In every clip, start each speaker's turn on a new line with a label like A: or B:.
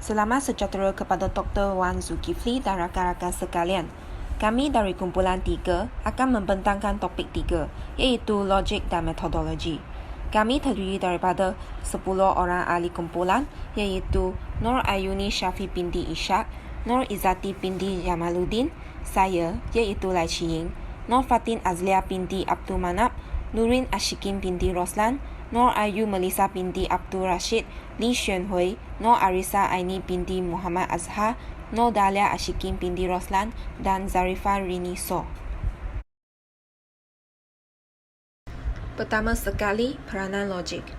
A: Selamat sejahtera kepada Dr. Wan Zulkifli dan rakan-rakan sekalian. Kami dari kumpulan 3 akan membentangkan topik 3, iaitu logik dan metodologi. Kami terdiri daripada 10 orang ahli kumpulan, iaitu Nur Ayuni Syafi binti Ishak, Nur Izzati binti Jamaluddin, saya iaitu Lai Chiying, Nur Fatin Azlia binti Abdul Manap, Nurin Ashikin binti Roslan, Nur Ayu Melissa binti Abdul Rashid, Li Xuanhui, Nur Arisa Aini binti Muhammad Azhar, Nur Dahlia Ashikin binti Roslan, dan Zarifah Rini So. Pertama sekali, peranan logik.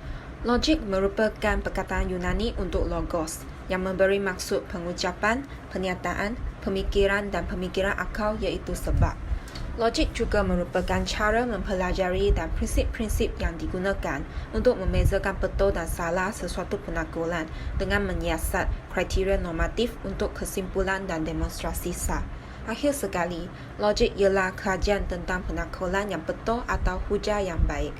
A: Logik merupakan perkataan Yunani untuk logos, yang memberi maksud pengucapan, pernyataan, pemikiran dan pemikiran akal iaitu sebab. Logik juga merupakan cara mempelajari dan prinsip-prinsip yang digunakan untuk membezakan betul dan salah sesuatu penakulan dengan menyiasat kriteria normatif untuk kesimpulan dan demonstrasi sah. Akhir sekali, logik ialah kajian tentang penakulan yang betul atau hujah yang baik.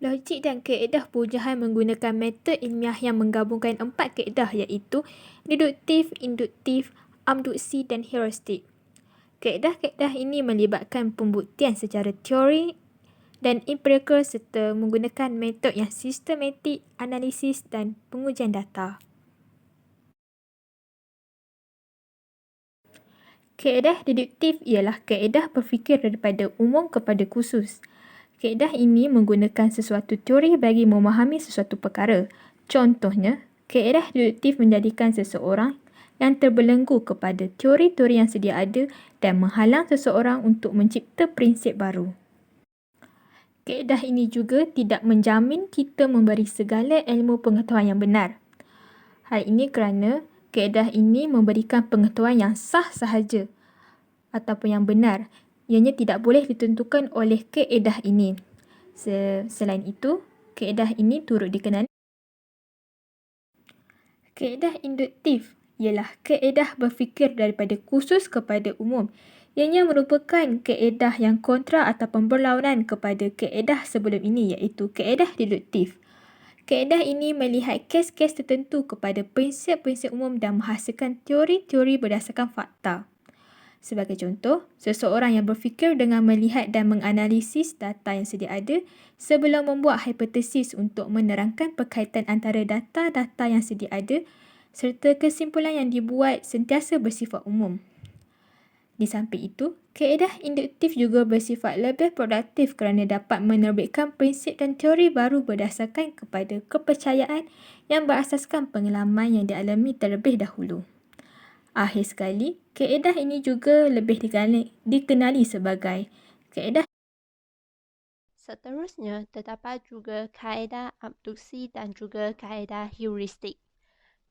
B: Logik dan kaedah perujahan menggunakan metod ilmiah yang menggabungkan 4 kaedah iaitu deduktif, induktif, abduksi dan heuristik. Kaedah-kaedah ini melibatkan pembuktian secara teori dan empirikal serta menggunakan metod yang sistematik, analisis dan pengujian data. Kaedah deduktif ialah kaedah berfikir daripada umum kepada khusus. Kaedah ini menggunakan sesuatu teori bagi memahami sesuatu perkara. Contohnya, kaedah deduktif menjadikan seseorang yang terbelenggu kepada teori-teori yang sedia ada dan menghalang seseorang untuk mencipta prinsip baru. Kaedah ini juga tidak menjamin kita memberi segala ilmu pengetahuan yang benar. Hal ini kerana kaedah ini memberikan pengetahuan yang sah sahaja ataupun yang benar. Ianya tidak boleh ditentukan oleh kaedah ini. Selain itu, kaedah ini turut dikenali. Kaedah induktif ialah kaedah berfikir daripada khusus kepada umum. Ianya merupakan kaedah yang kontra ataupun berlawanan kepada kaedah sebelum ini iaitu kaedah deduktif. Kaedah ini melihat kes-kes tertentu kepada prinsip-prinsip umum dan menghasilkan teori-teori berdasarkan fakta. Sebagai contoh, seseorang yang berfikir dengan melihat dan menganalisis data yang sedia ada sebelum membuat hipotesis untuk menerangkan perkaitan antara data-data yang sedia ada serta kesimpulan yang dibuat sentiasa bersifat umum. Di samping itu, kaedah induktif juga bersifat lebih produktif kerana dapat menerbitkan prinsip dan teori baru berdasarkan kepada kepercayaan yang berasaskan pengalaman yang dialami terlebih dahulu. Akhir sekali, kaedah ini juga lebih dikenali sebagai kaedah.
C: Seterusnya, terdapat juga kaedah abduksi dan juga kaedah heuristik.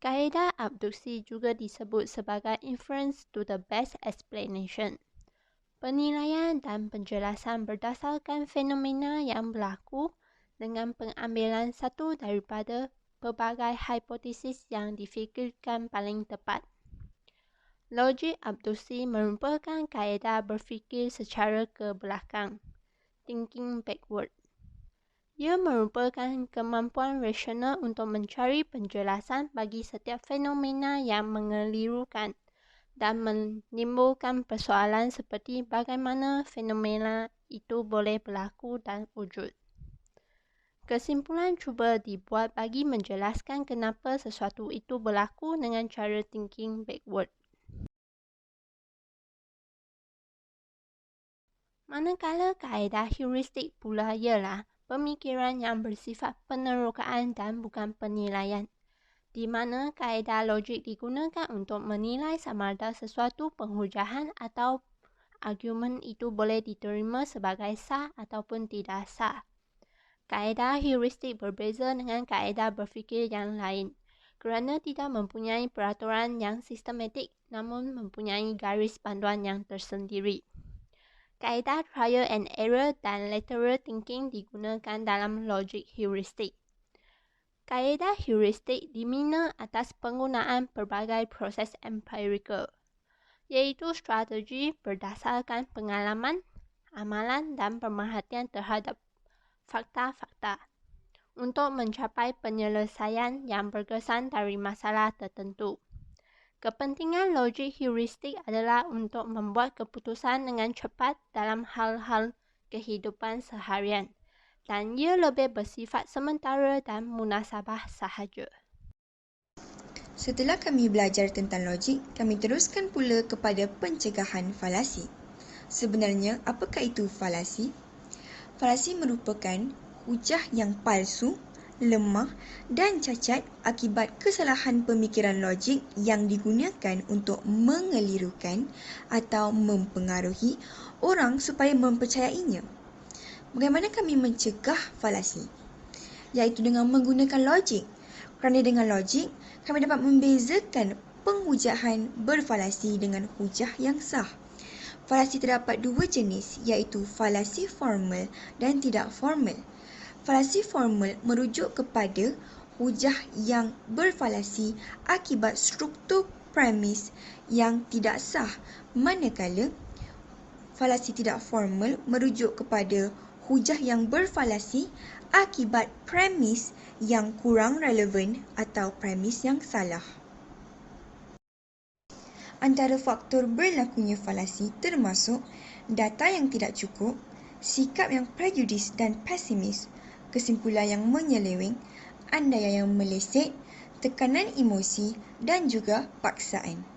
C: Kaedah abduksi juga disebut sebagai inference to the best explanation. Penilaian dan penjelasan berdasarkan fenomena yang berlaku dengan pengambilan satu daripada pelbagai hipotesis yang difikirkan paling tepat. Logik abduksi merupakan kaedah berfikir secara ke belakang, thinking backward. Ia merupakan kemampuan rasional untuk mencari penjelasan bagi setiap fenomena yang mengelirukan dan menimbulkan persoalan seperti bagaimana fenomena itu boleh berlaku dan wujud. Kesimpulan cuba dibuat bagi menjelaskan kenapa sesuatu itu berlaku dengan cara thinking backward. Manakala kaedah heuristik pula ialah pemikiran yang bersifat penerokaan dan bukan penilaian, di mana kaedah logik digunakan untuk menilai sama ada sesuatu penghujahan atau argumen itu boleh diterima sebagai sah ataupun tidak sah. Kaedah heuristik berbeza dengan kaedah berfikir yang lain kerana tidak mempunyai peraturan yang sistematik namun mempunyai garis panduan yang tersendiri. Kaedah trial and error dan lateral thinking digunakan dalam logik heuristik. Kaedah heuristik dibina atas penggunaan pelbagai proses empirikal, iaitu strategi berdasarkan pengalaman, amalan dan pemerhatian terhadap fakta-fakta untuk mencapai penyelesaian yang berkesan dari masalah tertentu. Kepentingan logik heuristik adalah untuk membuat keputusan dengan cepat dalam hal-hal kehidupan seharian, dan ia lebih bersifat sementara dan munasabah sahaja.
D: Setelah kami belajar tentang logik, kami teruskan pula kepada pencegahan falasi. Sebenarnya, apakah itu falasi? Falasi merupakan hujah yang palsu, lemah dan cacat akibat kesalahan pemikiran logik yang digunakan untuk mengelirukan atau mempengaruhi orang supaya mempercayainya. Bagaimana kami mencegah falasi? Iaitu dengan menggunakan logik. Kerana dengan logik, kami dapat membezakan penghujahan berfalasi dengan hujah yang sah. Falasi terdapat dua jenis, iaitu falasi formal dan tidak formal. Falasi formal merujuk kepada hujah yang berfalasi akibat struktur premis yang tidak sah, manakala falasi tidak formal merujuk kepada hujah yang berfalasi akibat premis yang kurang relevan atau premis yang salah. Antara faktor berlakunya falasi termasuk data yang tidak cukup, sikap yang prejudis dan pesimis, kesimpulan yang menyeleweng, andaian yang meleset, tekanan emosi dan juga paksaan.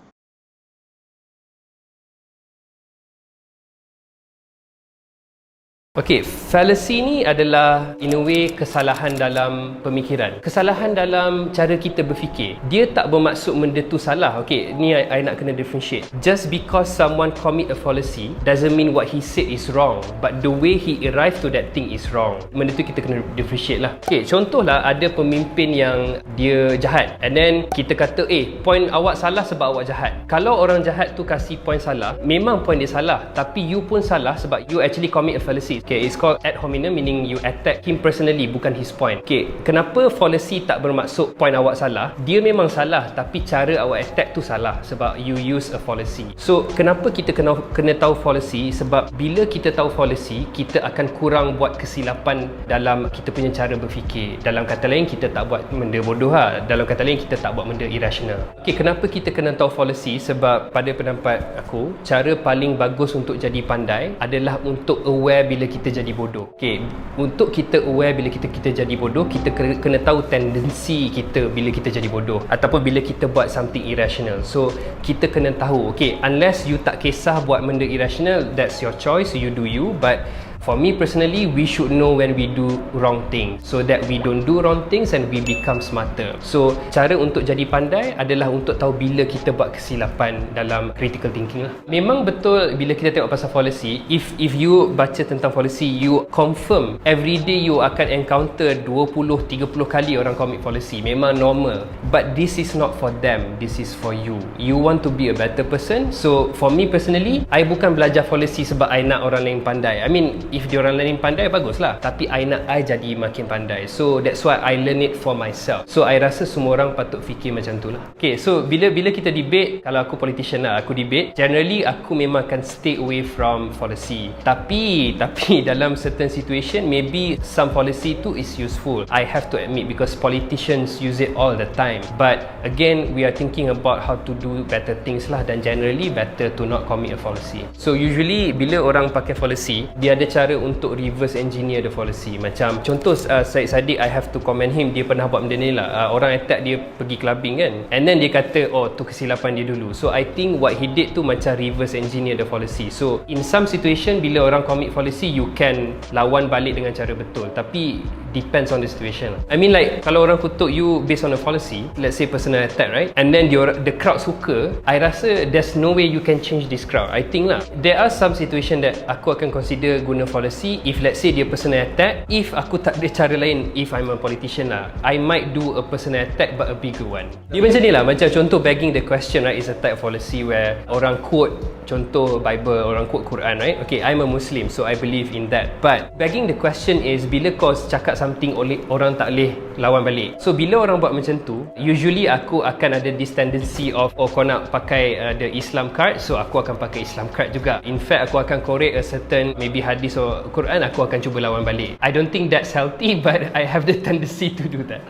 E: Okey, fallacy ni adalah in a way kesalahan dalam pemikiran. Kesalahan dalam cara kita berfikir. Dia tak bermaksud benda tu salah. Okey, ni I nak kena differentiate. Just because someone commit a fallacy doesn't mean what he said is wrong, but the way he arrived to that thing is wrong. Benda tu kita kena differentiate lah. Okey, contohlah ada pemimpin yang dia jahat and then kita kata point awak salah sebab awak jahat. Kalau orang jahat tu kasih point salah, memang point dia salah, tapi you pun salah sebab you actually commit a fallacy. Okay, it's called ad hominem, meaning you attack him personally, bukan his point. Okay, kenapa fallacy tak bermaksud point awak salah? Dia memang salah, tapi cara awak attack tu salah sebab you use a fallacy. So, kenapa kita kena tahu fallacy? Sebab bila kita tahu fallacy, kita akan kurang buat kesilapan dalam kita punya cara berfikir. Dalam kata lain, kita tak buat benda bodoh lah. Dalam kata lain, kita tak buat benda irrational. Okay, kenapa kita kena tahu fallacy? Sebab pada pendapat aku, cara paling bagus untuk jadi pandai adalah untuk aware bila kita jadi bodoh. Okay, untuk kita aware bila kita jadi bodoh, kita kena tahu tendensi kita bila kita jadi bodoh ataupun bila kita buat something irrational. So, kita kena tahu, okay, unless you tak kisah buat benda irrational, that's your choice, you do you, but for me personally, we should know when we do wrong things so that we don't do wrong things and we become smarter. So, cara untuk jadi pandai adalah untuk tahu bila kita buat kesilapan dalam critical thinking lah. Memang betul bila kita tengok pasal fallacy, if you baca tentang fallacy, you confirm every day you akan encounter 20-30 kali orang commit fallacy. Memang normal. But this is not for them. This is for you. You want to be a better person. So, for me personally, I bukan belajar fallacy sebab I nak orang lain pandai. I mean, if diorang lain pandai, baguslah. Tapi I nak I jadi makin pandai. So that's why I learn it for myself. So I rasa semua orang patut fikir macam tu lah. Okay, so bila kita debate, kalau aku politician lah, aku debate, generally aku memang akan stay away from fallacy. Tapi dalam certain situation, maybe some fallacy tu is useful. I have to admit, because politicians use it all the time. But again, we are thinking about how to do better things lah, dan generally better to not commit a fallacy. So usually bila orang pakai fallacy, dia ada cara untuk reverse engineer the fallacy. Macam contoh Syed Saddiq, I have to commend him, dia pernah buat benda ni lah. Orang attack dia pergi clubbing kan, and then dia kata tu kesilapan dia dulu. So I think what he did tu macam reverse engineer the fallacy. So in some situation, bila orang commit fallacy, you can lawan balik dengan cara betul, tapi depends on the situation. I mean, like kalau orang kutuk you based on a fallacy, let's say personal attack, right, and then the crowd suka, I rasa there's no way you can change this crowd. I think lah, there are some situation that aku akan consider guna personal fallacy. If let's say dia personal attack, if aku tak ada cara lain, if I'm a politician lah, I might do a personal attack but a bigger one. Dia macam ni lah, macam contoh begging the question, right, is a type of fallacy where orang quote contoh Bible, orang quote Quran, right? Okay, I'm a Muslim, so I believe in that. But begging the question is bila kau cakap something orang tak boleh lawan balik. So bila orang buat macam tu, usually aku akan ada this tendency of, oh kau nak pakai the Islam card, so aku akan pakai Islam card juga. In fact, aku akan correct a certain maybe hadis or Quran, aku akan cuba lawan balik. I don't think that's healthy, but I have the tendency to do that.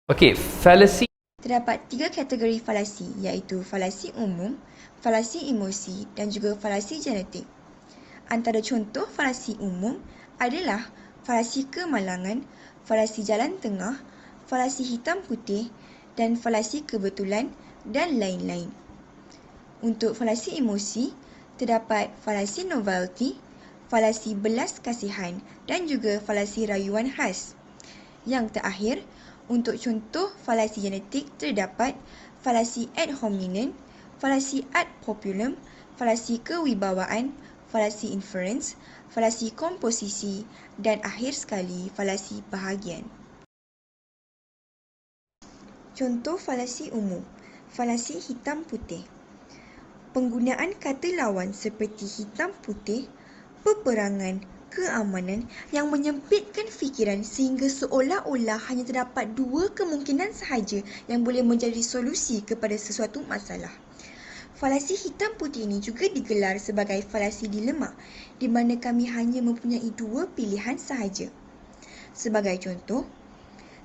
E: Okay, fallacy.
D: Terdapat 3 kategori falasi, iaitu falasi umum, falasi emosi dan juga falasi genetik. Antara contoh falasi umum adalah falasi kemalangan, falasi jalan tengah, falasi hitam putih dan falasi kebetulan dan lain-lain. Untuk falasi emosi, terdapat falasi novelty, falasi belas kasihan dan juga falasi rayuan khas. Yang terakhir, untuk contoh falasi genetik terdapat falasi ad hominem, falasi ad populum, falasi kewibawaan, falasi inference, falasi komposisi dan akhir sekali falasi bahagian. Contoh falasi umum, falasi hitam putih. Penggunaan kata lawan seperti hitam putih, peperangan, keamanan yang menyempitkan fikiran sehingga seolah-olah hanya terdapat 2 kemungkinan sahaja yang boleh menjadi solusi kepada sesuatu masalah. Falasi hitam putih ini juga digelar sebagai falasi dilema, di mana kami hanya mempunyai 2 pilihan sahaja. Sebagai contoh,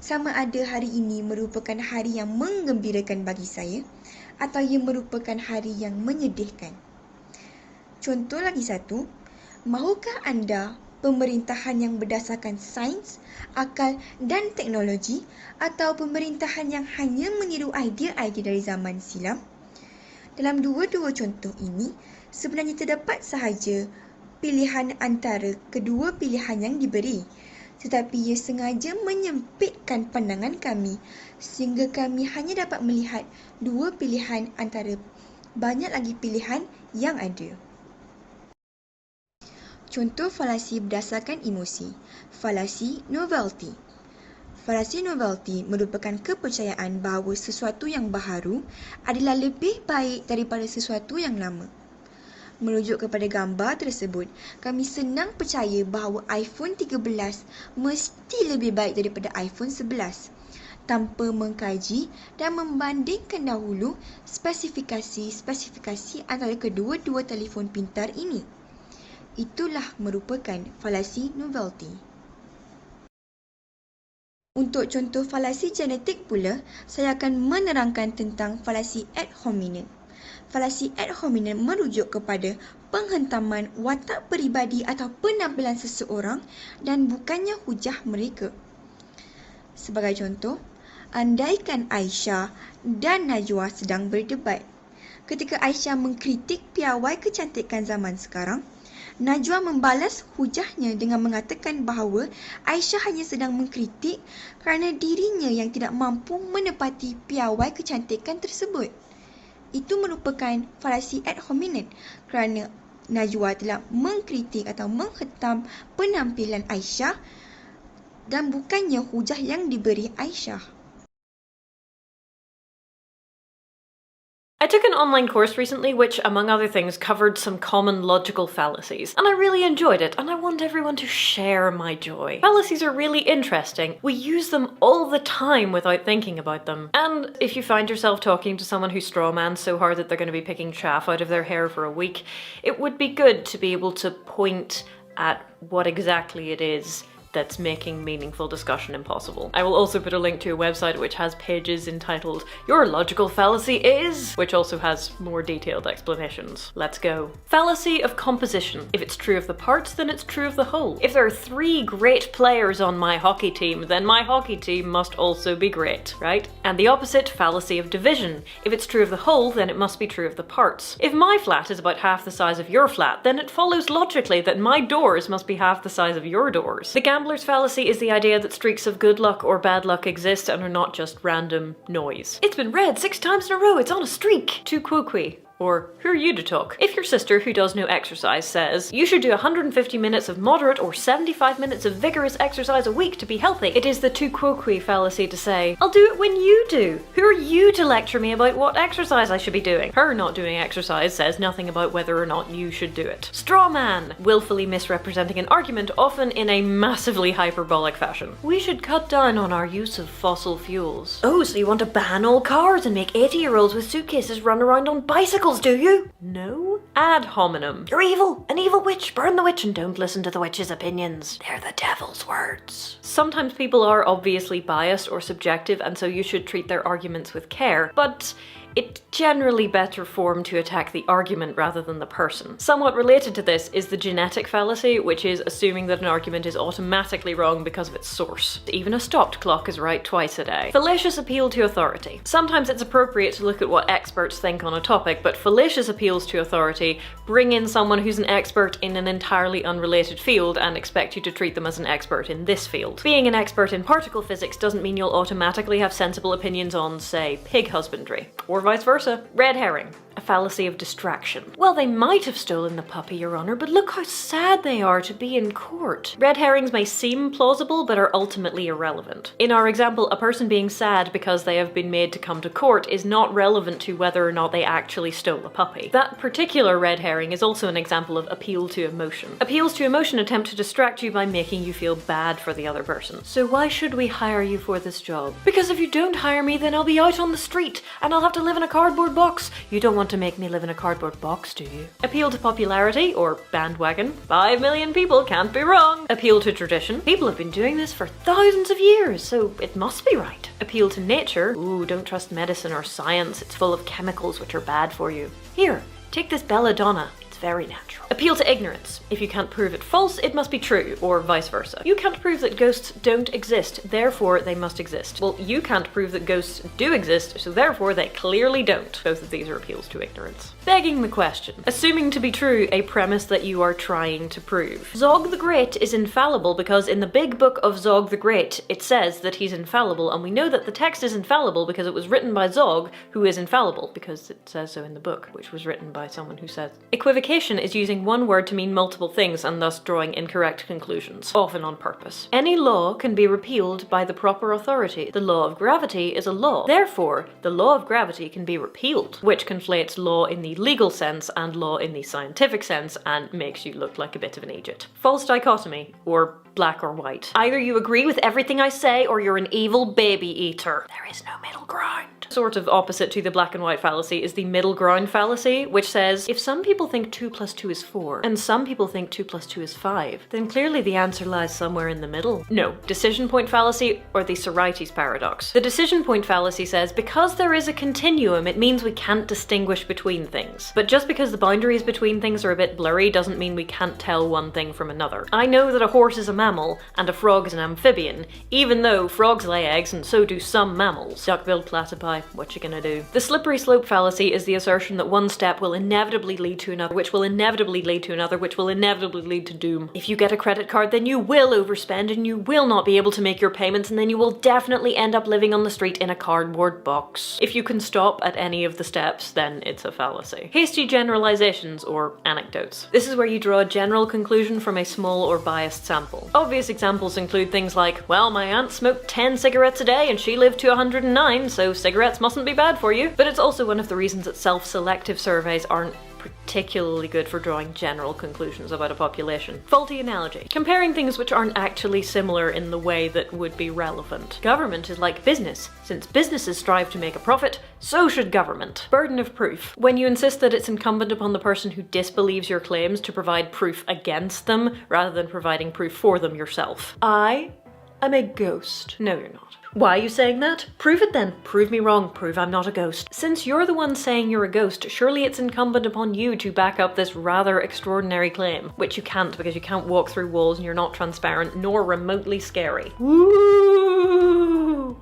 D: sama ada hari ini merupakan hari yang menggembirakan bagi saya atau ia merupakan hari yang menyedihkan. Contoh lagi satu, mahukah anda pemerintahan yang berdasarkan sains, akal dan teknologi atau pemerintahan yang hanya meniru idea-idea dari zaman silam? Dalam dua-dua contoh ini, sebenarnya terdapat sahaja pilihan antara kedua pilihan yang diberi, tetapi ia sengaja menyempitkan pandangan kami sehingga kami hanya dapat melihat 2 pilihan antara banyak lagi pilihan yang ada. Contoh falasi berdasarkan emosi, falasi novelty. Falasi novelty merupakan kepercayaan bahawa sesuatu yang baharu adalah lebih baik daripada sesuatu yang lama. Merujuk kepada gambar tersebut, kami senang percaya bahawa iPhone 13 mesti lebih baik daripada iPhone 11 tanpa mengkaji dan membandingkan dahulu spesifikasi antara kedua-dua telefon pintar ini. Itulah merupakan falasi novelty. Untuk contoh falasi genetik pula, saya akan menerangkan tentang falasi ad hominem. Falasi ad hominem merujuk kepada penghentaman watak peribadi atau penampilan seseorang dan bukannya hujah mereka. Sebagai contoh, andaikan Aisyah dan Najwa sedang berdebat. Ketika Aisyah mengkritik piawai kecantikan zaman sekarang, Najwa membalas hujahnya dengan mengatakan bahawa Aisyah hanya sedang mengkritik kerana dirinya yang tidak mampu menepati piawai kecantikan tersebut. Itu merupakan falasi ad hominem kerana Najwa telah mengkritik atau menghentam penampilan Aisyah dan bukannya hujah yang diberi Aisyah.
F: I took an online course recently which, among other things, covered some common logical fallacies, and I really enjoyed it, and I want everyone to share my joy. Fallacies are really interesting. We use them all the time without thinking about them. And if you find yourself talking to someone who strawmans so hard that they're going to be picking chaff out of their hair for a week, it would be good to be able to point at what exactly it is that's making meaningful discussion impossible. I will also put a link to a website which has pages entitled "Your Logical Fallacy Is," which also has more detailed explanations. Let's go. Fallacy of composition. If it's true of the parts, then it's true of the whole. If there are 3 great players on my hockey team, then my hockey team must also be great, right? And the opposite, fallacy of division. If it's true of the whole, then it must be true of the parts. If my flat is about half the size of your flat, then it follows logically that my doors must be half the size of your doors. The gambler's fallacy is the idea that streaks of good luck or bad luck exist and are not just random noise. It's been read 6 times in a row, it's on a streak! Tu quoque. Or, who are you to talk? If your sister, who does no exercise, says, you should do 150 minutes of moderate or 75 minutes of vigorous exercise a week to be healthy, it is the tu quoque fallacy to say, I'll do it when you do. Who are you to lecture me about what exercise I should be doing? Her not doing exercise says nothing about whether or not you should do it. Straw man, willfully misrepresenting an argument, often in a massively hyperbolic fashion. We should cut down on our use of fossil fuels. Oh, so you want to ban all cars and make 80-year-olds with suitcases run around on bicycles? Do you? No? Ad hominem. You're evil! An evil witch! Burn the witch and don't listen to the witch's opinions. They're the devil's words. Sometimes people are obviously biased or subjective, and so you should treat their arguments with care, but it's generally better form to attack the argument rather than the person. Somewhat related to this is the genetic fallacy, which is assuming that an argument is automatically wrong because of its source. Even a stopped clock is right twice a day. Fallacious appeal to authority. Sometimes it's appropriate to look at what experts think on a topic, but fallacious appeals to authority bring in someone who's an expert in an entirely unrelated field and expect you to treat them as an expert in this field. Being an expert in particle physics doesn't mean you'll automatically have sensible opinions on, say, pig husbandry. Or vice versa. Red herring. A fallacy of distraction. Well, they might have stolen the puppy, Your Honour, but look how sad they are to be in court. Red herrings may seem plausible, but are ultimately irrelevant. In our example, a person being sad because they have been made to come to court is not relevant to whether or not they actually stole a puppy. That particular red herring is also an example of appeal to emotion. Appeals to emotion attempt to distract you by making you feel bad for the other person. So why should we hire you for this job? Because if you don't hire me, then I'll be out on the street, and I'll have to live in a cardboard box. You don't want to make me live in a cardboard box, do you? Appeal to popularity, or bandwagon. 5 million people can't be wrong. Appeal to tradition. People have been doing this for thousands of years, so it must be right. Appeal to nature. Ooh, don't trust medicine or science. It's full of chemicals which are bad for you. Here, take this belladonna. It's very natural. Appeal to ignorance. If you can't prove it false, it must be true, or vice versa. You can't prove that ghosts don't exist, therefore they must exist. Well, you can't prove that ghosts do exist, so therefore they clearly don't. Both of these are appeals to ignorance. Begging the question. Assuming to be true a premise that you are trying to prove. Zog the Great is infallible because in the big book of Zog the Great, it says that he's infallible, and we know that the text is infallible because it was written by Zog, who is infallible, because it says so in the book, which was written by someone who says. Equivocation is using one word to mean multiple things and thus drawing incorrect conclusions, often on purpose. Any law can be repealed by the proper authority. The law of gravity is a law. Therefore, the law of gravity can be repealed, which conflates law in the legal sense and law in the scientific sense and makes you look like a bit of an idiot. False dichotomy, or black or white. Either you agree with everything I say or you're an evil baby eater. There is no middle ground. Sort of opposite to the black and white fallacy is the middle ground fallacy, which says, if some people think 2 + 2 is 4, and some people think 2 + 2 is 5, then clearly the answer lies somewhere in the middle. No, decision point fallacy, or the Sorites paradox. The decision point fallacy says, because there is a continuum, it means we can't distinguish between things. But just because the boundaries between things are a bit blurry doesn't mean we can't tell one thing from another. I know that a horse is a mammal, and a frog is an amphibian, even though frogs lay eggs and so do some mammals. Duck-billed platypi, what you gonna do? The slippery slope fallacy is the assertion that one step will inevitably lead to another, which will inevitably lead to another, which will inevitably lead to doom. If you get a credit card, then you will overspend and you will not be able to make your payments, and then you will definitely end up living on the street in a cardboard box. If you can stop at any of the steps, then it's a fallacy. Hasty generalizations, or anecdotes. This is where you draw a general conclusion from a small or biased sample. Obvious examples include things like, well, my aunt smoked 10 cigarettes a day and she lived to 109, so cigarettes mustn't be bad for you. But it's also one of the reasons that self-selective surveys aren't particularly good for drawing general conclusions about a population. Faulty analogy. Comparing things which aren't actually similar in the way that would be relevant. Government is like business. Since businesses strive to make a profit, so should government. Burden of proof. When you insist that it's incumbent upon the person who disbelieves your claims to provide proof against them, rather than providing proof for them yourself. I am a ghost. No, you're not. Why are you saying that? Prove it then. Prove me wrong. Prove I'm not a ghost. Since you're the one saying you're a ghost, surely it's incumbent upon you to back up this rather extraordinary claim. Which you can't, because you can't walk through walls and you're not transparent nor remotely scary. Woo!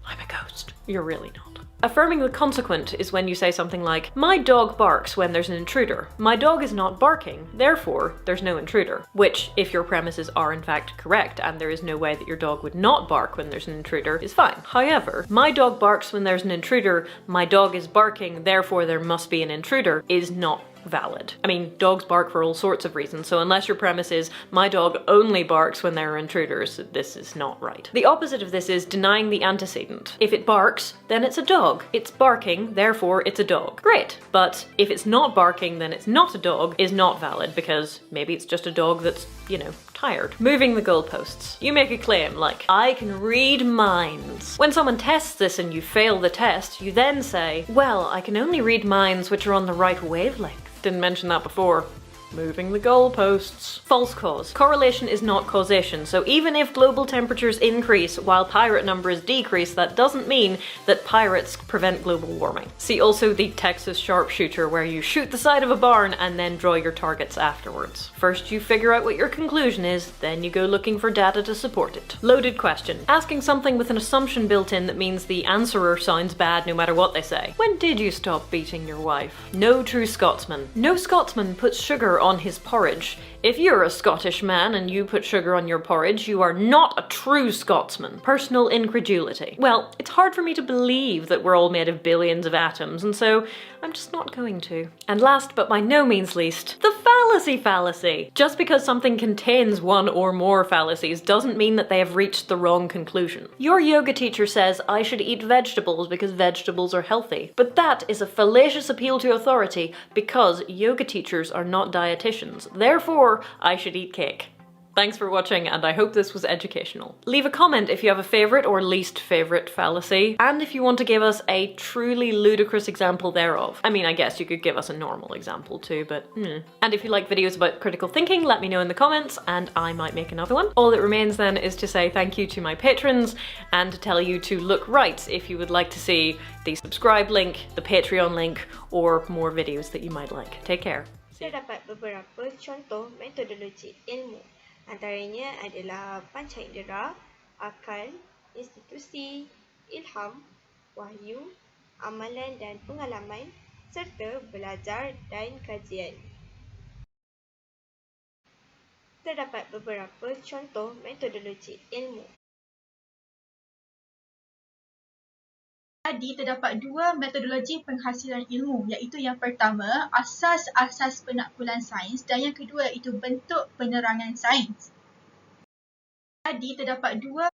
F: I'm a ghost. You're really not. Affirming the consequent is when you say something like, my dog barks when there's an intruder. My dog is not barking, therefore there's no intruder. Which, if your premises are in fact correct and there is no way that your dog would not bark when there's an intruder, is fine. However, my dog barks when there's an intruder, my dog is barking, therefore there must be an intruder, is not valid. I mean, dogs bark for all sorts of reasons, so unless your premise is, my dog only barks when there are intruders, this is not right. The opposite of this is denying the antecedent. If it barks, then it's a dog. It's barking, therefore it's a dog. Great, but if it's not barking, then it's not a dog, is not valid, because maybe it's just a dog that's, you know, tired. Moving the goalposts. You make a claim like, I can read minds. When someone tests this and you fail the test, you then say, well, I can only read minds which are on the right wavelength. Didn't mention that before. Moving the goalposts. False cause. Correlation is not causation, so even if global temperatures increase while pirate numbers decrease, that doesn't mean that pirates prevent global warming. See also the Texas sharpshooter, where you shoot the side of a barn and then draw your targets afterwards. First you figure out what your conclusion is, then you go looking for data to support it. Loaded question. Asking something with an assumption built in that means the answerer sounds bad no matter what they say. When did you stop beating your wife? No true Scotsman. No Scotsman puts sugar on his porridge. If you're a Scottish man and you put sugar on your porridge, you are not a true Scotsman. Personal incredulity. Well, it's hard for me to believe that we're all made of billions of atoms, and so I'm just not going to. And last but by no means least, the fallacy. Just because something contains one or more fallacies doesn't mean that they have reached the wrong conclusion. Your yoga teacher says I should eat vegetables because vegetables are healthy, but that is a fallacious appeal to authority because yoga teachers are not dietitians. Therefore, I should eat cake. Thanks for watching, and I hope this was educational. Leave a comment if you have a favourite or least favourite fallacy, and if you want to give us a truly ludicrous example thereof. I mean, I guess you could give us a normal example too, but And if you like videos about critical thinking, let me know in the comments, and I might make another one. All that remains then is to say thank you to my patrons, and to tell you to look right if you would like to see the subscribe link, the Patreon link, or more videos that you might like. Take care.
G: Terdapat beberapa contoh metodologi ilmu. Antaranya adalah pancaindera, akal, institusi, ilham, wahyu, amalan dan pengalaman, serta belajar dan kajian. Terdapat beberapa contoh metodologi ilmu.
B: Jadi, terdapat dua metodologi penghasilan ilmu, iaitu yang pertama, asas-asas penakbulan sains, dan yang kedua iaitu bentuk penerangan sains. Jadi, terdapat dua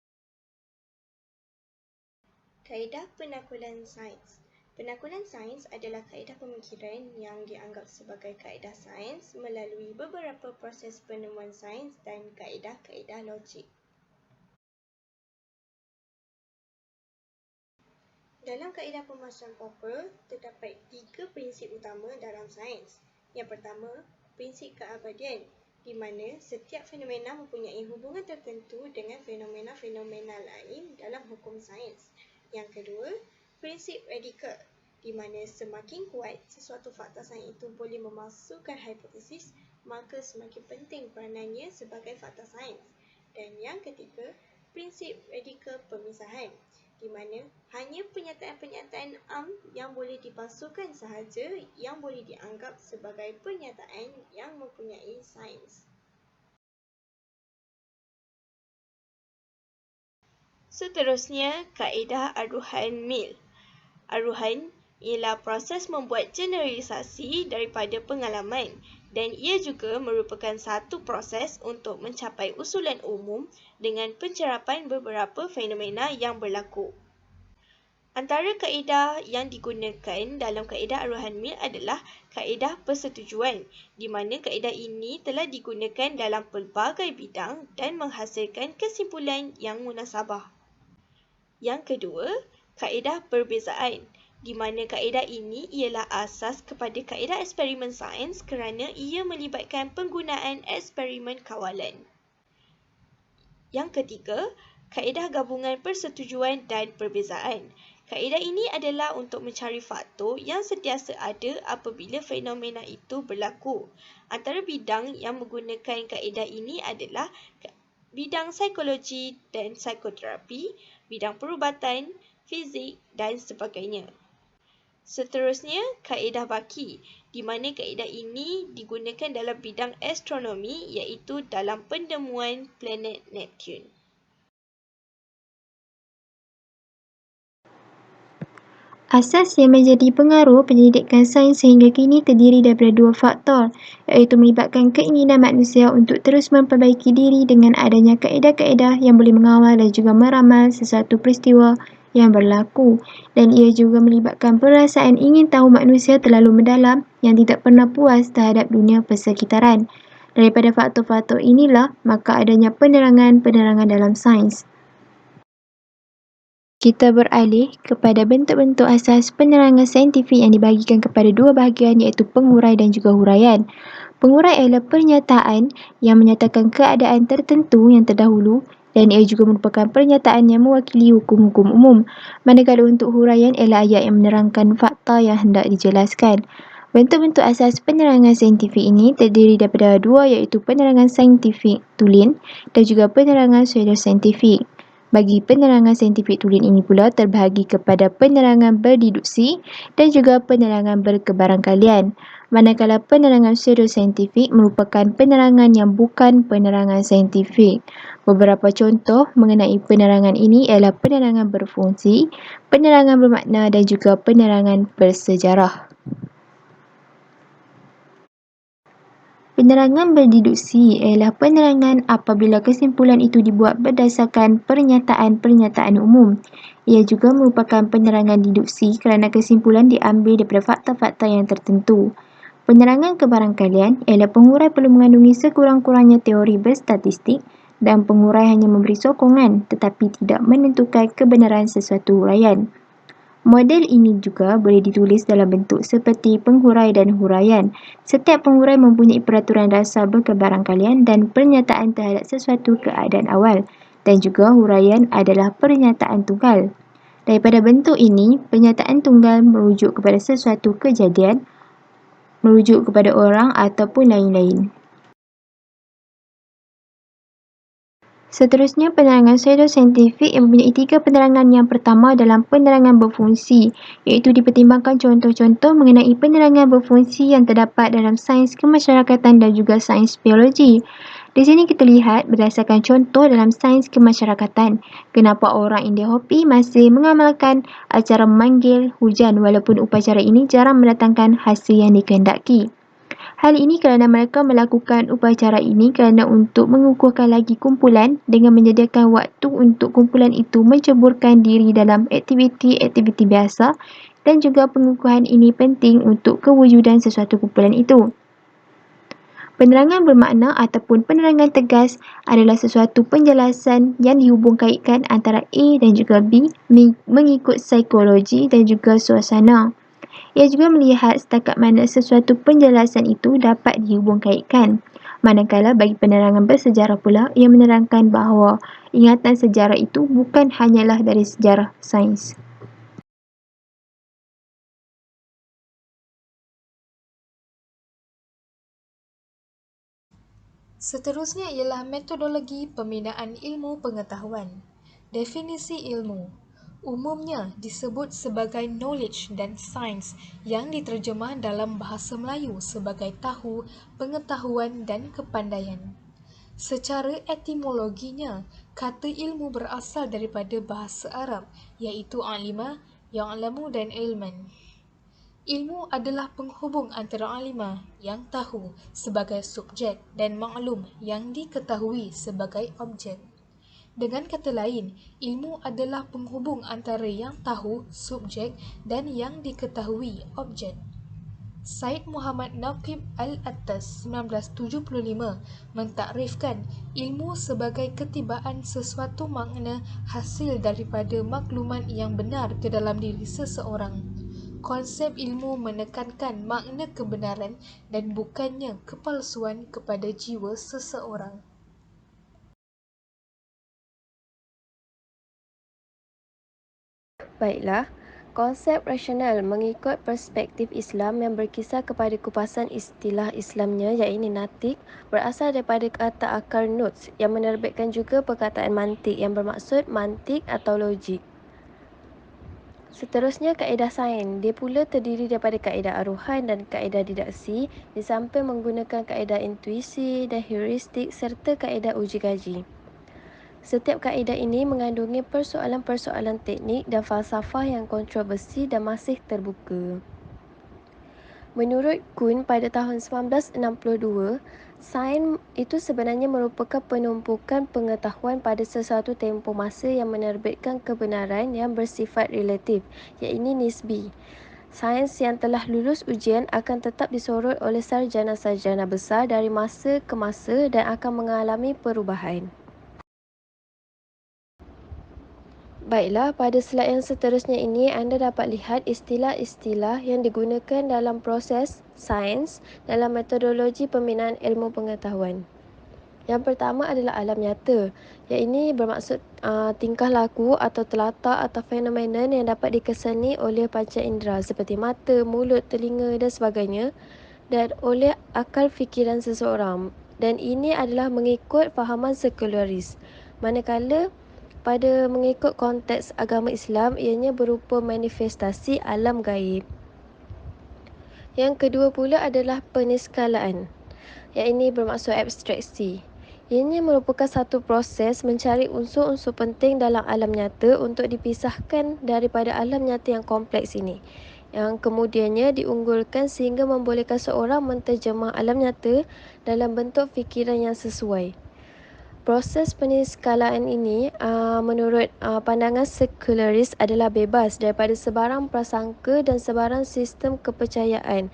G: Kaedah penakbulan sains. Penakbulan sains adalah kaedah pemikiran yang dianggap sebagai kaedah sains melalui beberapa proses penemuan sains dan kaedah-kaedah logik. Dalam kaedah pemasaran Popper, terdapat 3 prinsip utama dalam sains. Yang pertama, prinsip keabadian, di mana setiap fenomena mempunyai hubungan tertentu dengan fenomena-fenomena lain dalam hukum sains. Yang kedua, prinsip radikal, di mana semakin kuat sesuatu fakta sains itu boleh memalsukan hipotesis, maka semakin penting peranannya sebagai fakta sains. Dan yang ketiga, prinsip radikal pemisahan, di mana hanya pernyataan-pernyataan am yang boleh dipalsukan sahaja yang boleh dianggap sebagai pernyataan yang mempunyai sains. Seterusnya, kaedah aruhan Mill. Aruhan ialah proses membuat generalisasi daripada pengalaman, dan ia juga merupakan satu proses untuk mencapai usulan umum dengan pencerapan beberapa fenomena yang berlaku. Antara kaedah yang digunakan dalam kaedah aruhan Mill adalah kaedah persetujuan, di mana kaedah ini telah digunakan dalam pelbagai bidang dan menghasilkan kesimpulan yang munasabah. Yang kedua, kaedah perbezaan, di mana kaedah ini ialah asas kepada kaedah eksperimen sains kerana ia melibatkan penggunaan eksperimen kawalan. Yang ketiga, kaedah gabungan persetujuan dan perbezaan. Kaedah ini adalah untuk mencari faktor yang sentiasa ada apabila fenomena itu berlaku. Antara bidang yang menggunakan kaedah ini adalah bidang psikologi dan psikoterapi, bidang perubatan, fizik dan sebagainya. Seterusnya, kaedah baki, di mana kaedah ini digunakan dalam bidang astronomi iaitu dalam pendemuan planet Neptune.
B: Asas yang menjadi pengaruh penyelidikan sains sehingga kini terdiri daripada dua faktor, iaitu melibatkan keinginan manusia untuk terus memperbaiki diri dengan adanya kaedah-kaedah yang boleh mengawal dan juga meramal sesuatu peristiwa yang berlaku, dan ia juga melibatkan perasaan ingin tahu manusia terlalu mendalam yang tidak pernah puas terhadap dunia persekitaran. Daripada faktor-faktor inilah, maka adanya penerangan-penerangan dalam sains. Kita beralih kepada bentuk-bentuk asas penerangan saintifik yang dibahagikan kepada dua bahagian iaitu penghurai dan juga huraian. Penghurai adalah pernyataan yang menyatakan keadaan tertentu yang terdahulu dan ia juga merupakan pernyataan yang mewakili hukum-hukum umum. Manakala untuk huraian ialah ayat yang menerangkan fakta yang hendak dijelaskan. Bentuk-bentuk asas penerangan saintifik ini terdiri daripada dua iaitu penerangan saintifik tulen dan juga penerangan pseudosaintifik. Bagi penerangan saintifik tulen ini pula terbahagi kepada penerangan berdeduksi dan juga penerangan berkebarangkalian. Manakala penerangan pseudosaintifik merupakan penerangan yang bukan penerangan saintifik. Beberapa contoh mengenai penerangan ini ialah penerangan berfungsi, penerangan bermakna dan juga penerangan bersejarah. Penerangan berdeduksi ialah penerangan apabila kesimpulan itu dibuat berdasarkan pernyataan-pernyataan umum. Ia juga merupakan penerangan deduksi kerana kesimpulan diambil daripada fakta-fakta yang tertentu. Penerangan kebarangkalian ialah penghurai perlu mengandungi sekurang-kurangnya teori berstatistik dan penghurai hanya memberi sokongan tetapi tidak menentukan kebenaran sesuatu huraian. Model ini juga boleh ditulis dalam bentuk seperti penghurai dan huraian. Setiap penghurai mempunyai peraturan dasar berkebarangkalian dan pernyataan terhadap sesuatu keadaan awal, dan juga huraian adalah pernyataan tunggal. Daripada bentuk ini, pernyataan tunggal merujuk kepada sesuatu kejadian, merujuk kepada orang ataupun lain-lain. Seterusnya, penerangan pseudosaintifik yang mempunyai tiga penerangan. Yang pertama dalam penerangan berfungsi, iaitu dipertimbangkan contoh-contoh mengenai penerangan berfungsi yang terdapat dalam sains kemasyarakatan dan juga sains biologi. Di sini kita lihat berdasarkan contoh dalam sains kemasyarakatan, kenapa orang India Hopi masih mengamalkan acara memanggil hujan walaupun upacara ini jarang mendatangkan hasil yang dikehendaki. Hal ini kerana mereka melakukan upacara ini kerana untuk mengukuhkan lagi kumpulan dengan menyediakan waktu untuk kumpulan itu menceburkan diri dalam aktiviti-aktiviti biasa, dan juga pengukuhan ini penting untuk kewujudan sesuatu kumpulan itu. Penerangan bermakna ataupun penerangan tegas adalah sesuatu penjelasan yang dihubungkaitkan antara A dan juga B mengikut psikologi dan juga suasana. Ia juga melihat setakat mana sesuatu penjelasan itu dapat dihubungkaitkan. Manakala bagi penerangan bersejarah pula, ia menerangkan bahawa ingatan sejarah itu bukan hanyalah dari sejarah sains.
H: Seterusnya ialah metodologi pembinaan ilmu pengetahuan. Definisi ilmu umumnya disebut sebagai knowledge dan science yang diterjemah dalam bahasa Melayu sebagai tahu, pengetahuan dan kepandaian. Secara etimologinya, kata ilmu berasal daripada bahasa Arab iaitu alima, ya'lamu dan ilman. Ilmu adalah penghubung antara alima yang tahu sebagai subjek dan ma'lum yang diketahui sebagai objek. Dengan kata lain, ilmu adalah penghubung antara yang tahu, subjek, dan yang diketahui, objek. Said Muhammad Naqib Al-Attas 1975 mentakrifkan ilmu sebagai ketibaan sesuatu makna hasil daripada maklumat yang benar ke dalam diri seseorang. Konsep ilmu menekankan makna kebenaran dan bukannya kepalsuan kepada jiwa seseorang.
I: Baiklah, konsep rasional mengikut perspektif Islam yang berkisar kepada kupasan istilah Islamnya iaitu natik berasal daripada kata akar nuts yang menerbitkan juga perkataan mantik yang bermaksud mantik atau logik. Seterusnya, kaedah sains. Dia pula terdiri daripada kaedah aruhan dan kaedah didaksi, di samping menggunakan kaedah intuisi dan heuristik serta kaedah uji kaji. Setiap kaedah ini mengandungi persoalan-persoalan teknik dan falsafah yang kontroversi dan masih terbuka. Menurut Kuhn pada tahun 1962, sains itu sebenarnya merupakan penumpukan pengetahuan pada sesuatu tempoh masa yang menerbitkan kebenaran yang bersifat relatif, iaitu nisbi. Sains yang telah lulus ujian akan tetap disorot oleh sarjana-sarjana besar dari masa ke masa dan akan mengalami perubahan. Baiklah, pada slide yang seterusnya ini anda dapat lihat istilah-istilah yang digunakan dalam proses sains dalam metodologi pembinaan ilmu pengetahuan. Yang pertama adalah alam nyata. Yang ini bermaksud tingkah laku atau telatak atau fenomena yang dapat dikeseni oleh panca indera seperti mata, mulut, telinga dan sebagainya dan oleh akal fikiran seseorang. Dan ini adalah mengikut fahaman sekularis. Manakala pada mengikut konteks agama Islam, ianya berupa manifestasi alam gaib. Yang kedua pula adalah peniskalaan. Yang ini bermaksud abstraksi. Ianya merupakan satu proses mencari unsur-unsur penting dalam alam nyata untuk dipisahkan daripada alam nyata yang kompleks ini, yang kemudiannya diunggulkan sehingga membolehkan seorang menterjemah alam nyata dalam bentuk fikiran yang sesuai. Proses peniskalaan ini menurut pandangan sekularis adalah bebas daripada sebarang prasangka dan sebarang sistem kepercayaan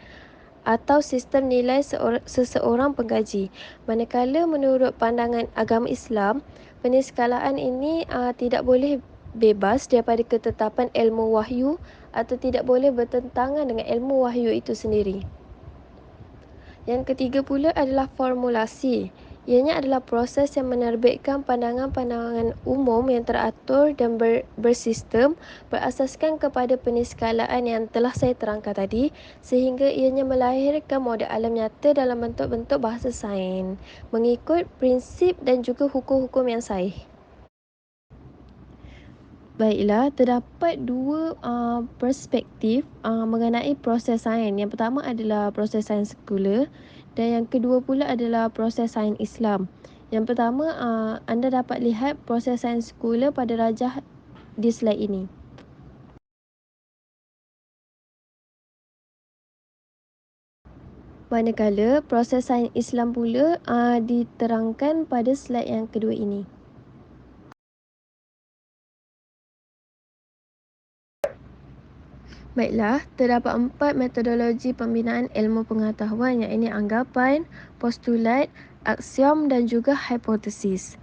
I: atau sistem nilai seseorang pengkaji. Manakala menurut pandangan agama Islam, peniskalaan ini tidak boleh bebas daripada ketetapan ilmu wahyu atau tidak boleh bertentangan dengan ilmu wahyu itu sendiri. Yang ketiga pula adalah formulasi. Ianya adalah proses yang menerbitkan pandangan-pandangan umum yang teratur dan bersistem berasaskan kepada peniskalaan yang telah saya terangkan tadi, sehingga ianya melahirkan model alam nyata dalam bentuk-bentuk bahasa sains mengikut prinsip dan juga hukum-hukum yang sahih. Baiklah, terdapat dua perspektif mengenai proses sains. Yang pertama adalah proses sains sekular dan yang kedua pula adalah proses sains Islam. Yang pertama, anda dapat lihat proses sains sekular pada rajah di slide ini. Manakala proses sains Islam pula diterangkan pada slide yang kedua ini. Baiklah, terdapat 4 metodologi pembinaan ilmu pengetahuan, iaitu anggapan, postulat, aksiom dan juga hipotesis.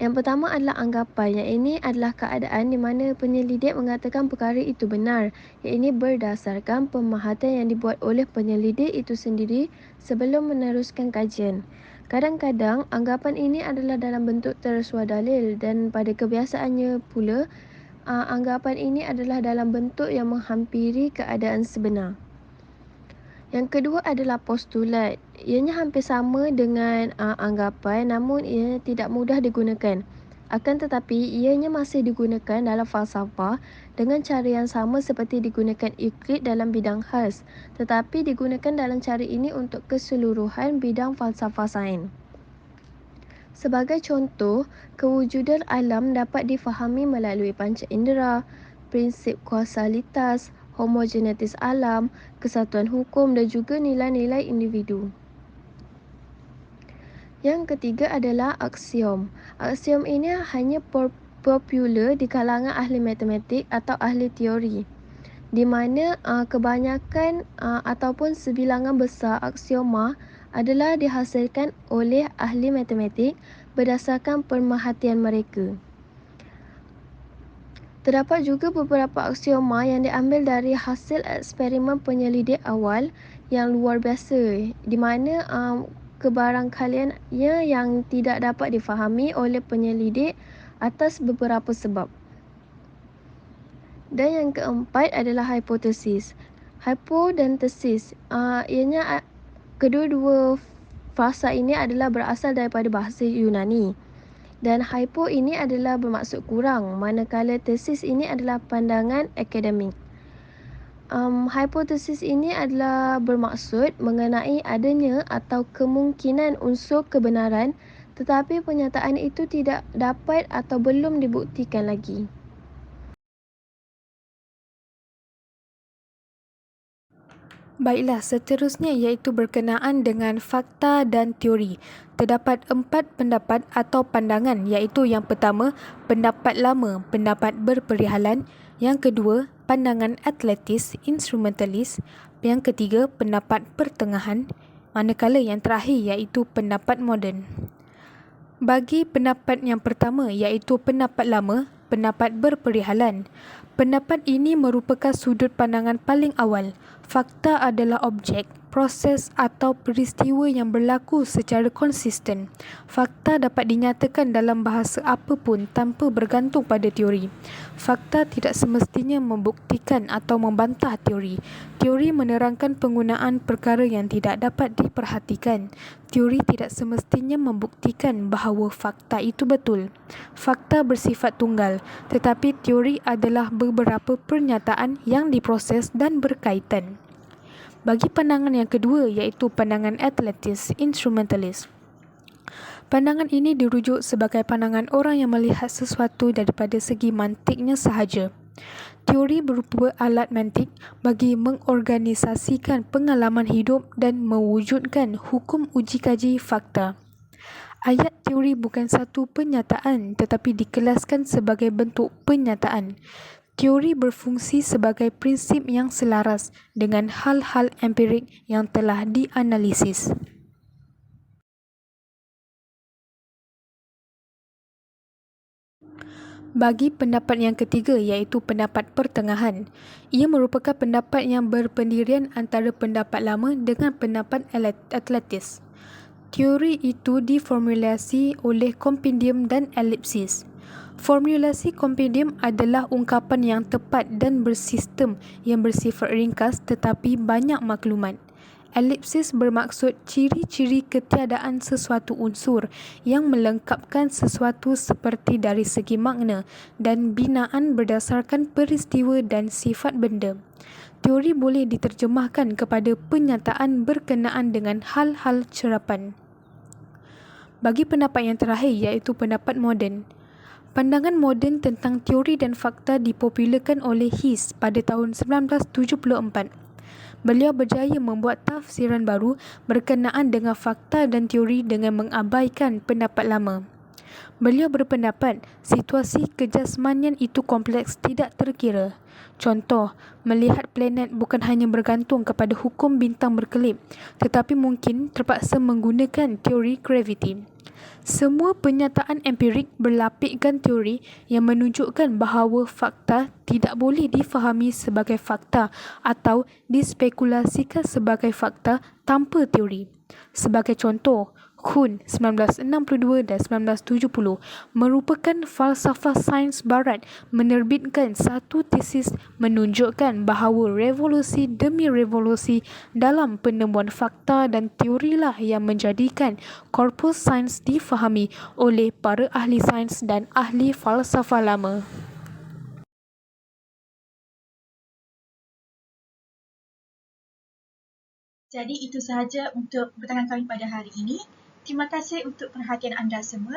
I: Yang pertama adalah anggapan, yang ini adalah keadaan di mana penyelidik mengatakan perkara itu benar, yang ini berdasarkan pemahatan yang dibuat oleh penyelidik itu sendiri sebelum meneruskan kajian. Kadang-kadang anggapan ini adalah dalam bentuk tersuah dalil dan pada kebiasaannya pula anggapan ini adalah dalam bentuk yang menghampiri keadaan sebenar. Yang kedua adalah postulat. Ianya hampir sama dengan anggapan namun ia tidak mudah digunakan. Akan tetapi ianya masih digunakan dalam falsafah dengan cara yang sama seperti digunakan Euclid dalam bidang khas, tetapi digunakan dalam cara ini untuk keseluruhan bidang falsafah sains. Sebagai contoh, kewujudan alam dapat difahami melalui panca indera, prinsip kausalitas, homogenetis alam, kesatuan hukum dan juga nilai-nilai individu. Yang ketiga adalah aksiom. Aksiom ini hanya popular di kalangan ahli matematik atau ahli teori, di mana kebanyakan ataupun sebilangan besar aksioma adalah dihasilkan oleh ahli matematik berdasarkan pemerhatian mereka. Terdapat juga beberapa aksioma yang diambil dari hasil eksperimen penyelidik awal yang luar biasa, di mana kebarangkaliannya yang tidak dapat difahami oleh penyelidik atas beberapa sebab. Dan yang keempat adalah hipotesis. Hypo dan tesis, ianya kedua-dua frasa ini adalah berasal daripada bahasa Yunani. Dan hypo ini adalah bermaksud kurang, manakala tesis ini adalah pandangan akademik. Hipotesis ini adalah bermaksud mengenai adanya atau kemungkinan unsur kebenaran, tetapi penyataan itu tidak dapat atau belum dibuktikan lagi.
B: Baiklah, seterusnya iaitu berkenaan dengan fakta dan teori. Terdapat 4 pendapat atau pandangan, iaitu yang pertama, pendapat lama, pendapat berperihalan. Yang kedua, pandangan atletis, instrumentalis. Yang ketiga, pendapat pertengahan. Manakala yang terakhir iaitu pendapat moden. Bagi pendapat yang pertama iaitu pendapat lama, pendapat berperihalan. Pendapat ini merupakan sudut pandangan paling awal. Fakta adalah objek, proses atau peristiwa yang berlaku secara konsisten. Fakta dapat dinyatakan dalam bahasa apapun tanpa bergantung pada teori. Fakta tidak semestinya membuktikan atau membantah teori. Teori menerangkan penggunaan perkara yang tidak dapat diperhatikan. Teori tidak semestinya membuktikan bahawa fakta itu betul. Fakta bersifat tunggal, tetapi teori adalah beberapa pernyataan yang diproses dan berkaitan. Bagi pandangan yang kedua iaitu pandangan atletis, instrumentalis. Pandangan ini dirujuk sebagai pandangan orang yang melihat sesuatu daripada segi mantiknya sahaja. Teori berupa alat mantik bagi mengorganisasikan pengalaman hidup dan mewujudkan hukum uji kaji fakta. Ayat teori bukan satu penyataan tetapi dikelaskan sebagai bentuk penyataan. Teori berfungsi sebagai prinsip yang selaras dengan hal-hal empirik yang telah dianalisis. Bagi pendapat yang ketiga iaitu pendapat pertengahan, ia merupakan pendapat yang berpendirian antara pendapat lama dengan pendapat atletis. Teori itu diformulasi oleh kompendium dan elipsis. Formulasi kompendium adalah ungkapan yang tepat dan bersistem yang bersifat ringkas tetapi banyak maklumat. Elipsis bermaksud ciri-ciri ketiadaan sesuatu unsur yang melengkapkan sesuatu seperti dari segi makna dan binaan berdasarkan peristiwa dan sifat benda. Teori boleh diterjemahkan kepada penyataan berkenaan dengan hal-hal cerapan. Bagi pendapat yang terakhir iaitu pendapat moden. Pandangan moden tentang teori dan fakta dipopularkan oleh His pada tahun 1974. Beliau berjaya membuat tafsiran baru berkenaan dengan fakta dan teori dengan mengabaikan pendapat lama. Beliau berpendapat situasi kejasmanian itu kompleks tidak terkira. Contoh, melihat planet bukan hanya bergantung kepada hukum bintang berkelip, tetapi mungkin terpaksa menggunakan teori graviti. Semua penyataan empirik berlapikkan teori yang menunjukkan bahawa fakta tidak boleh difahami sebagai fakta atau dispekulasikan sebagai fakta tanpa teori. Sebagai contoh, Kuhn 1962 dan 1970 merupakan falsafah sains barat menerbitkan satu tesis menunjukkan bahawa revolusi demi revolusi dalam penemuan fakta dan teorilah yang menjadikan korpus sains difahami oleh para ahli sains dan ahli falsafah lama.
J: Jadi itu sahaja untuk pertanyaan kami pada hari ini. Terima kasih untuk perhatian anda semua.